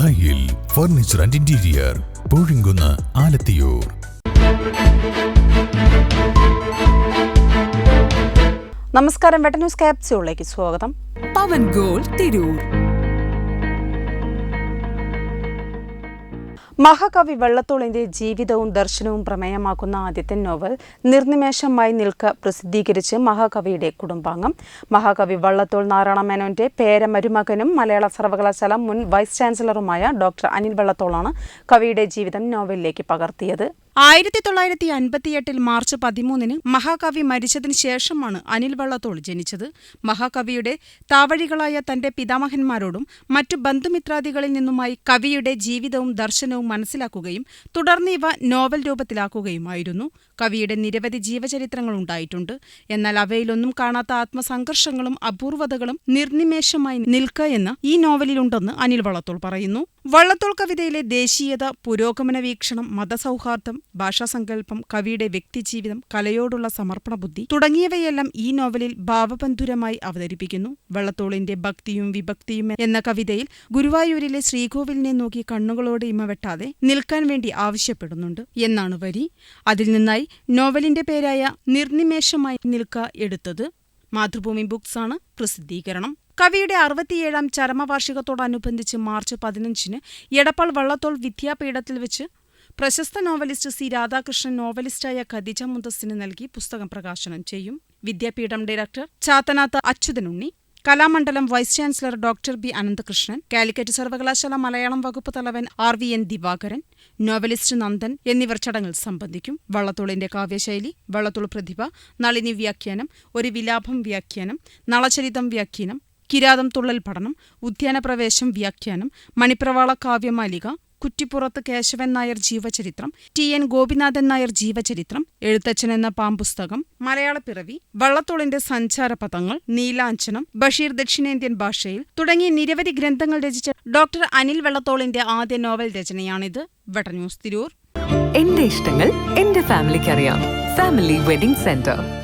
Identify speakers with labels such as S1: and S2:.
S1: ദായിൽ furniture and interior, Poozhinkunnu, Alathiyur.
S2: നമസ്കാരം, വെട്ട news ക്യാപ്സ്യൂളിലേക്ക് സ്വാഗതം.
S3: പവൻ ഗോൾ തിരൂർ.
S2: മഹാകവി വള്ളത്തോളിന്റെ ജീവിതവും ദർശനവും പ്രമേയമാക്കുന്ന ആദ്യത്തെ നോവൽ നിർനിമേഷമായി നിൽക്ക പ്രസിദ്ധീകരിച്ച് മഹാകവിയുടെ കുടുംബാംഗം. മഹാകവി വള്ളത്തോൾ നാരായണ മേനോന്റെ പേരമരുമകനും മലയാള സർവകലാശാല മുൻ വൈസ് ചാൻസലറുമായ ഡോക്ടർ അനിൽ വള്ളത്തോളാണ് കവിയുടെ ജീവിതം നോവലിലേക്ക് പകർത്തിയത്. 1958 മാർച്ച് 13 മഹാകവി മരിച്ചതിന് ശേഷമാണ് അനിൽ വള്ളത്തോൾ ജനിച്ചത്. മഹാകവിയുടെ താവഴികളായ തന്റെ പിതാമഹന്മാരോടും മറ്റു ബന്ധുമിത്രാദികളിൽ നിന്നുമായി കവിയുടെ ജീവിതവും ദർശനവും മനസ്സിലാക്കുകയും തുടർന്ന് ഇവ നോവൽ രൂപത്തിലാക്കുകയുമായിരുന്നു. കവിയുടെ നിരവധി ജീവചരിത്രങ്ങളുണ്ടായിട്ടുണ്ട്. എന്നാൽ അവയിലൊന്നും കാണാത്ത ആത്മസംഘർഷങ്ങളും അപൂർവതകളും നിർനിമേഷമായി നിൽക്ക എന്ന ഈ നോവലിലുണ്ടെന്ന് അനിൽ വള്ളത്തോൾ പറയുന്നു. വള്ളത്തോൾ കവിതയിലെ ദേശീയത, പുരോഗമന വീക്ഷണം, മതസൗഹാർദ്ദം, ഭാഷാസങ്കല്പം, കവിയുടെ വ്യക്തിജീവിതം, കലയോടുള്ള സമർപ്പണ ബുദ്ധി തുടങ്ങിയവയെല്ലാം ഈ നോവലിൽ ഭാവബന്ധുരമായി അവതരിപ്പിക്കുന്നു. വള്ളത്തോളിന്റെ ഭക്തിയും വിഭക്തിയും എന്ന കവിതയിൽ ഗുരുവായൂരിലെ ശ്രീകോവിലിനെ നോക്കി കണ്ണുകളോട് ഇമവെട്ടാതെ നിൽക്കാൻ വേണ്ടി ആവശ്യപ്പെടുന്നുണ്ട് എന്നാണ് വരി. അതിൽ നിന്നായി നോവലിന്റെ പേരായ നിർനിമേഷമായി നിൽക്ക എടുത്തത്. മാതൃഭൂമി ബുക്സ് ആണ് പ്രസിദ്ധീകരണം. കവിയുടെ 67ാം ചരമവാർഷികത്തോടനുബന്ധിച്ച് മാർച്ച് 15 എടപ്പാൾ വള്ളത്തോൾ വിദ്യാപീഠത്തിൽ വെച്ച് പ്രശസ്ത നോവലിസ്റ്റ് സി രാധാകൃഷ്ണൻ നോവലിസ്റ്റായ ഖദീജ മുന്തസ്സിന് നൽകി പുസ്തകം പ്രകാശനം ചെയ്യും. വിദ്യാപീഠം director Chathanath Achuthanunni, Kalamandalam vice chancellor doctor B Ananthakrishnan, Calicut സർവകലാശാല മലയാളം വകുപ്പ് തലവൻ RVN ദിവാകരൻ, നോവലിസ്റ്റ് നന്ദൻ എന്നിവർ ചടങ്ങിൽ സംബന്ധിക്കും. വള്ളത്തോളിന്റെ കാവ്യശൈലി, വള്ളത്തോൾ പ്രതിഭ, നളിനി വ്യാഖ്യാനം, ഒരു വിലാപം വ്യാഖ്യാനം, നളചരിതം വ്യാഖ്യാനം, കിരാതം തുള്ളൽ പഠനം, ഉദ്യാനപ്രവേശം വ്യാഖ്യാനം, മണിപ്രവാള കാവ്യമാലിക, കുറ്റിപ്പുറത്ത് കേശവൻ നായർ ജീവചരിത്രം, TN ഗോപിനാഥൻ നായർ ജീവചരിത്രം, എഴുത്തച്ഛൻ എന്ന പാമ്പുസ്തകം, മലയാളപ്പിറവി, വള്ളത്തോളിന്റെ സഞ്ചാരപഥങ്ങൾ, നീലാഞ്ചനം, ബഷീർ ദക്ഷിണേന്ത്യൻ ഭാഷയിൽ തുടങ്ങി നിരവധി ഗ്രന്ഥങ്ങൾ രചിച്ച ഡോക്ടർ അനിൽ വള്ളത്തോളിന്റെ ആദ്യ നോവൽ രചനയാണിത്. വെട്ട ന്യൂസ് തിരൂർ.
S3: എന്റെ ഇഷ്ടങ്ങൾ എന്റെ ഫാമിലിക്ക് അറിയാം. Family wedding centre.